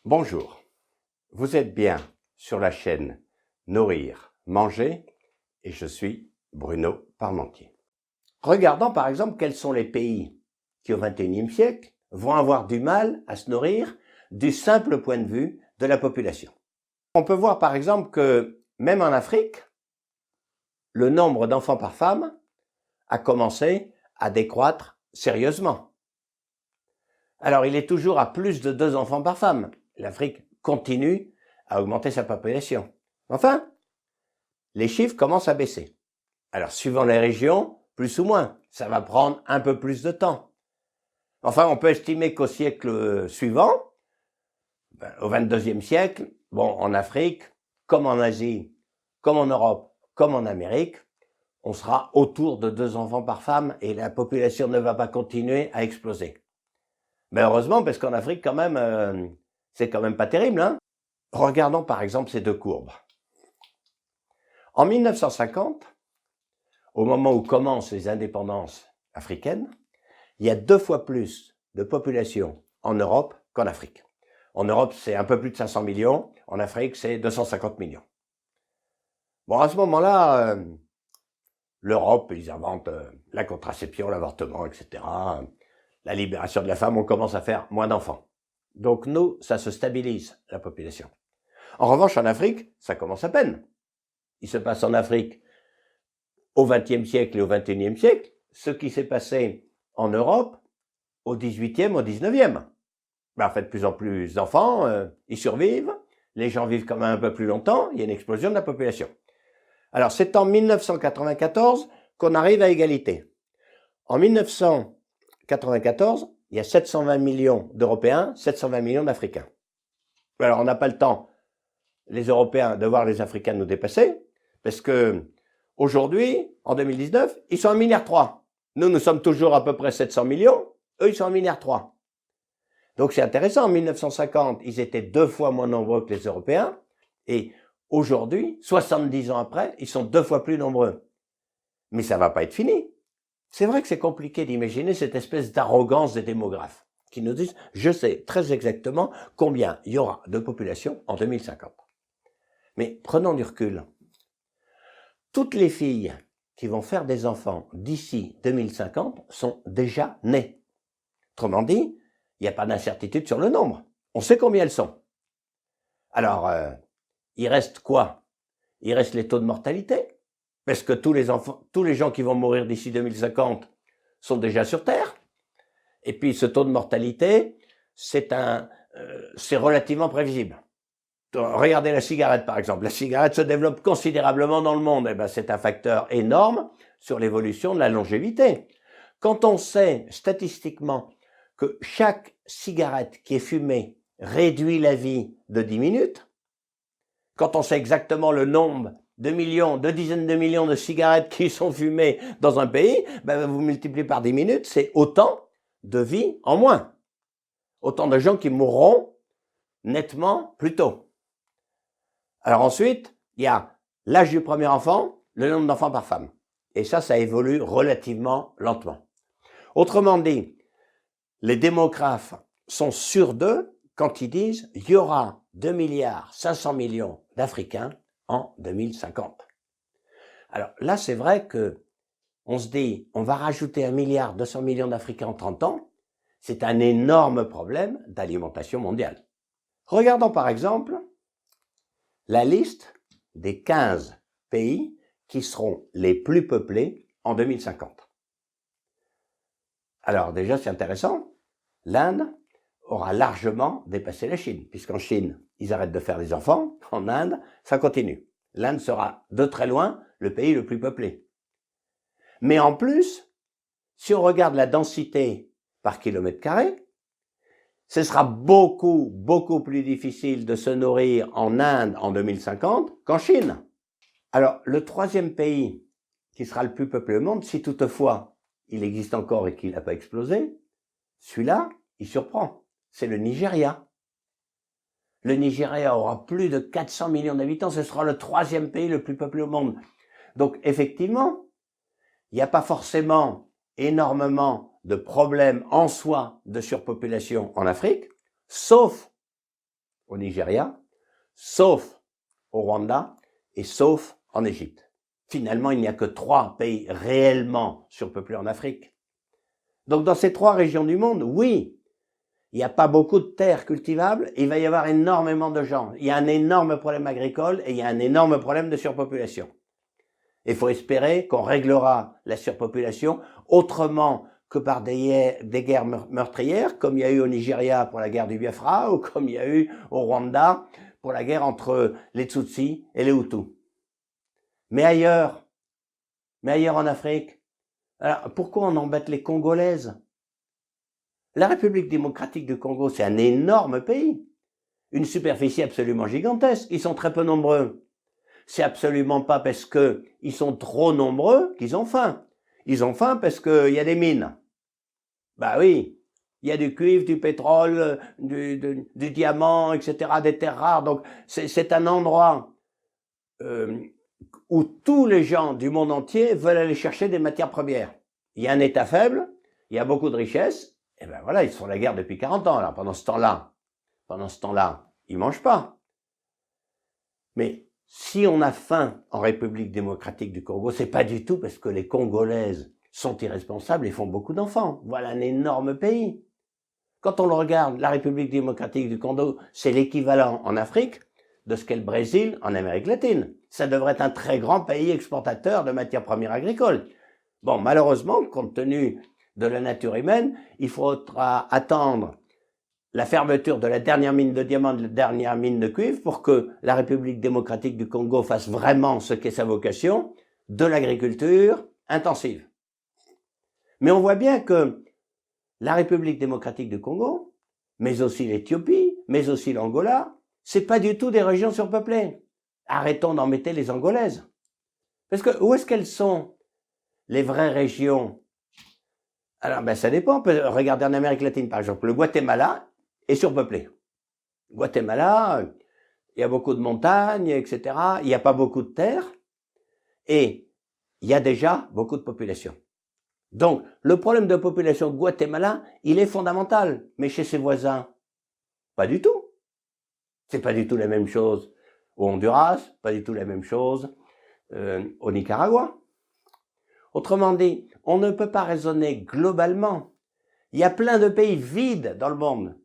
Bonjour, vous êtes bien sur la chaîne Nourrir, Manger et je suis Bruno Parmentier. Regardons par exemple quels sont les pays qui au XXIe siècle vont avoir du mal à se nourrir du simple point de vue de la population. On peut voir par exemple que même en Afrique, le nombre d'enfants par femme a commencé à décroître sérieusement. Alors il est toujours à plus de 2 enfants par femme. L'Afrique continue à augmenter sa population. Enfin, les chiffres commencent à baisser. Alors, suivant les régions, plus ou moins, ça va prendre un peu plus de temps. Enfin, on peut estimer qu'au siècle suivant, au XXIe siècle, en Afrique, comme en Asie, comme en Europe, comme en Amérique, on sera autour de 2 enfants par femme et la population ne va pas continuer à exploser. Mais heureusement, parce qu'en Afrique, quand même, c'est quand même pas terrible, hein. Regardons par exemple ces 2 courbes. En 1950, au moment où commencent les indépendances africaines, il y a 2 fois plus de population en Europe qu'en Afrique. En Europe, c'est un peu plus de 500 millions, en Afrique, c'est 250 millions. Bon, à ce moment-là, l'Europe, ils inventent la contraception, l'avortement, etc. La libération de la femme, on commence à faire moins d'enfants. Donc nous, ça se stabilise, la population. En revanche, en Afrique, ça commence à peine. Il se passe en Afrique, au XXe siècle et au XXIe siècle, ce qui s'est passé en Europe au XVIIIe, au XIXe. En fait, de plus en plus d'enfants, ils survivent, les gens vivent quand même un peu plus longtemps, il y a une explosion de la population. Alors, c'est en 1994 qu'on arrive à égalité. En 1994, il y a 720 millions d'Européens, 720 millions d'Africains. Alors, on n'a pas le temps, les Européens, de voir les Africains nous dépasser, parce que aujourd'hui, en 2019, ils sont 1,3 milliard. Nous sommes toujours à peu près 700 millions, eux, ils sont 1,3 milliard. Donc c'est intéressant, en 1950, ils étaient 2 fois moins nombreux que les Européens, et aujourd'hui, 70 ans après, ils sont 2 fois plus nombreux. Mais ça va pas être fini. C'est vrai que c'est compliqué d'imaginer cette espèce d'arrogance des démographes, qui nous disent, je sais très exactement combien il y aura de population en 2050. Mais prenons du recul. Toutes les filles qui vont faire des enfants d'ici 2050 sont déjà nées. Autrement dit, il n'y a pas d'incertitude sur le nombre. On sait combien elles sont. Alors, il reste quoi? Il reste les taux de mortalité. Parce que tous les gens qui vont mourir d'ici 2050 sont déjà sur Terre. Et puis, ce taux de mortalité, c'est relativement prévisible. Regardez la cigarette, par exemple. La cigarette se développe considérablement dans le monde. Eh ben, c'est un facteur énorme sur l'évolution de la longévité. Quand on sait statistiquement que chaque cigarette qui est fumée réduit la vie de 10 minutes, quand on sait exactement le nombre de millions, de dizaines de millions de cigarettes qui sont fumées dans un pays, ben vous multipliez par 10 minutes, c'est autant de vies en moins. Autant de gens qui mourront nettement plus tôt. Alors ensuite, il y a l'âge du premier enfant, le nombre d'enfants par femme. Et ça évolue relativement lentement. Autrement dit, les démographes sont sûrs d'eux quand ils disent il y aura 2 milliards 500 millions d'Africains en 2050. Alors là, c'est vrai que on se dit on va rajouter 1 milliard 200 millions d'Africains en 30 ans. C'est un énorme problème d'alimentation mondiale. Regardons par exemple la liste des 15 pays qui seront les plus peuplés en 2050. Alors déjà, c'est intéressant, l'Inde aura largement dépassé la Chine, puisqu'en Chine, ils arrêtent de faire des enfants, en Inde, ça continue. L'Inde sera de très loin le pays le plus peuplé. Mais en plus, si on regarde la densité par kilomètre carré, ce sera beaucoup plus difficile de se nourrir en Inde en 2050 qu'en Chine. Alors, le 3e pays qui sera le plus peuplé au monde, si toutefois il existe encore et qu'il n'a pas explosé, celui-là, il surprend. C'est le Nigeria. Le Nigeria aura plus de 400 millions d'habitants, ce sera le 3e pays le plus peuplé au monde. Donc, effectivement, il n'y a pas forcément énormément de problèmes en soi de surpopulation en Afrique, sauf au Nigeria, sauf au Rwanda et sauf en Égypte. Finalement, il n'y a que 3 pays réellement surpeuplés en Afrique. Donc dans ces 3 régions du monde, oui, il n'y a pas beaucoup de terres cultivables, il va y avoir énormément de gens. Il y a un énorme problème agricole et il y a un énorme problème de surpopulation. Il faut espérer qu'on réglera la surpopulation autrement que par des guerres meurtrières, comme il y a eu au Nigeria pour la guerre du Biafra, ou comme il y a eu au Rwanda pour la guerre entre les Tutsis et les Hutus. Mais ailleurs en Afrique, alors pourquoi on embête les Congolaises? La République démocratique du Congo, c'est un énorme pays, une superficie absolument gigantesque, ils sont très peu nombreux. C'est absolument pas parce que ils sont trop nombreux qu'ils ont faim. Ils ont faim parce qu'il y a des mines. Bah oui, il y a du cuivre, du pétrole, du diamant, etc., des terres rares. Donc c'est un endroit où tous les gens du monde entier veulent aller chercher des matières premières. Il y a un État faible, il y a beaucoup de richesses, et ben voilà, ils se font la guerre depuis 40 ans. Alors pendant ce temps-là, ils mangent pas. Mais si on a faim en République démocratique du Congo, c'est pas du tout parce que les Congolaises sont irresponsables et font beaucoup d'enfants. Voilà un énorme pays. Quand on le regarde, la République démocratique du Congo, c'est l'équivalent en Afrique de ce qu'est le Brésil en Amérique latine. Ça devrait être un très grand pays exportateur de matières premières agricoles. Bon, malheureusement, compte tenu de la nature humaine, il faudra attendre la fermeture de la dernière mine de diamant, de la dernière mine de cuivre, pour que la République démocratique du Congo fasse vraiment ce qu'est sa vocation, de l'agriculture intensive. Mais on voit bien que la République démocratique du Congo, mais aussi l'Éthiopie, mais aussi l'Angola, c'est pas du tout des régions surpeuplées. Arrêtons d'embêter les Angolaises. Parce que où est-ce qu'elles sont, les vraies régions? Alors, ben, ça dépend. On peut regarder en Amérique latine, par exemple. Le Guatemala est surpeuplé. Guatemala, il y a beaucoup de montagnes, etc. Il n'y a pas beaucoup de terres. Et il y a déjà beaucoup de population. Donc, le problème de population de Guatemala, il est fondamental. Mais chez ses voisins, pas du tout. C'est pas du tout la même chose au Honduras, pas du tout la même chose au Nicaragua. Autrement dit, on ne peut pas raisonner globalement. Il y a plein de pays vides dans le monde.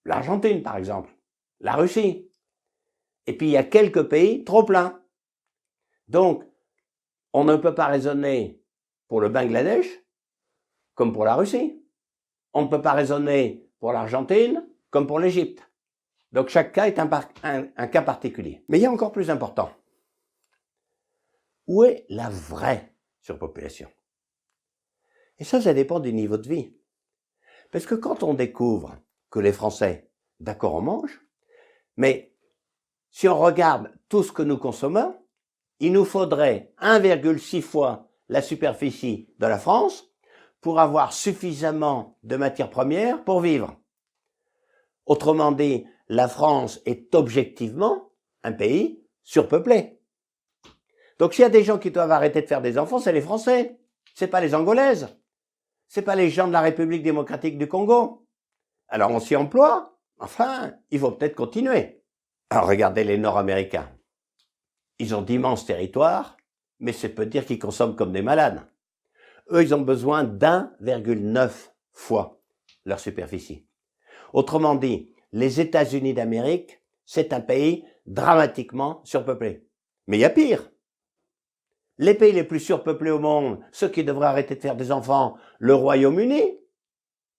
L'Argentine, par exemple. La Russie. Et puis, il y a quelques pays trop pleins. Donc, on ne peut pas raisonner pour le Bangladesh comme pour la Russie. On ne peut pas raisonner pour l'Argentine comme pour l'Égypte. Donc, chaque cas est un cas particulier. Mais il y a encore plus important. Où est la vraie surpopulation? Et ça dépend du niveau de vie. Parce que quand on découvre que les Français, d'accord, on mange, mais si on regarde tout ce que nous consommons, il nous faudrait 1,6 fois la superficie de la France pour avoir suffisamment de matières premières pour vivre. Autrement dit, la France est objectivement un pays surpeuplé. Donc s'il y a des gens qui doivent arrêter de faire des enfants, c'est les Français, c'est pas les Angolaises, c'est pas les gens de la République démocratique du Congo. Alors on s'y emploie, enfin, il faut peut-être continuer. Alors regardez les Nord-Américains. Ils ont d'immenses territoires, mais c'est peut dire qu'ils consomment comme des malades. Eux, ils ont besoin d'1,9 fois leur superficie. Autrement dit, les États-Unis d'Amérique, c'est un pays dramatiquement surpeuplé. Mais il y a pire. Les pays les plus surpeuplés au monde, ceux qui devraient arrêter de faire des enfants, le Royaume-Uni.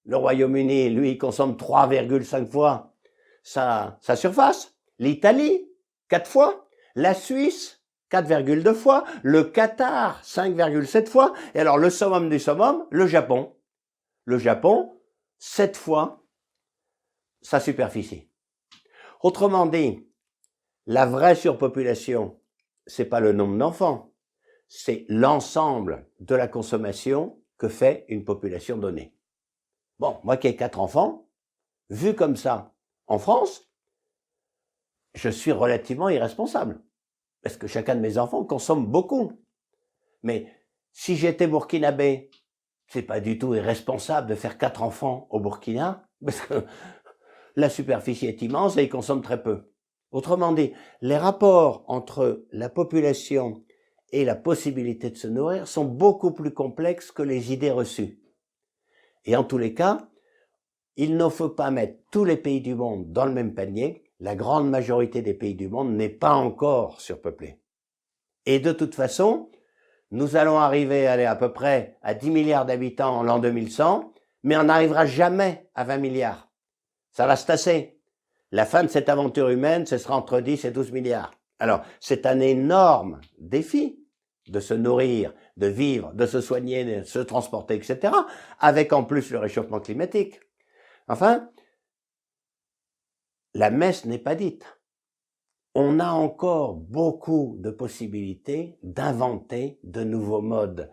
Le Royaume-Uni, lui, il consomme 3,5 fois sa surface. L'Italie, 4 fois. La Suisse, 4,2 fois. Le Qatar, 5,7 fois. Et alors, le summum du summum, le Japon. Le Japon, 7 fois sa superficie. Autrement dit, la vraie surpopulation, c'est pas le nombre d'enfants, c'est l'ensemble de la consommation que fait une population donnée. Bon, moi qui ai 4 enfants, vu comme ça, en France, je suis relativement irresponsable. Parce que chacun de mes enfants consomme beaucoup. Mais si j'étais burkinabé, c'est pas du tout irresponsable de faire 4 enfants au Burkina, parce que la superficie est immense et ils consomment très peu. Autrement dit, les rapports entre la population et la possibilité de se nourrir sont beaucoup plus complexes que les idées reçues. Et en tous les cas, il ne faut pas mettre tous les pays du monde dans le même panier. La grande majorité des pays du monde n'est pas encore surpeuplée. Et de toute façon, nous allons arriver à peu près à 10 milliards d'habitants en l'an 2100, mais on n'arrivera jamais à 20 milliards. Ça va se tasser. La fin de cette aventure humaine, ce sera entre 10 et 12 milliards. Alors, c'est un énorme défi de se nourrir, de vivre, de se soigner, de se transporter, etc., avec en plus le réchauffement climatique. Enfin, la messe n'est pas dite. On a encore beaucoup de possibilités d'inventer de nouveaux modes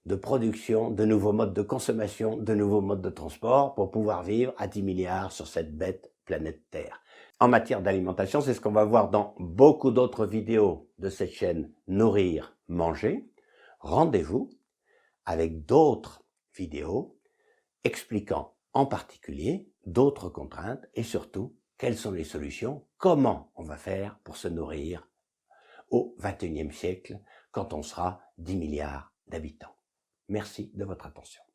de production, de nouveaux modes de consommation, de nouveaux modes de transport pour pouvoir vivre à 10 milliards sur cette bête planète Terre. En matière d'alimentation, c'est ce qu'on va voir dans beaucoup d'autres vidéos de cette chaîne Nourrir, Manger. Rendez-vous avec d'autres vidéos expliquant en particulier d'autres contraintes et surtout quelles sont les solutions, comment on va faire pour se nourrir au XXIe siècle quand on sera 10 milliards d'habitants. Merci de votre attention.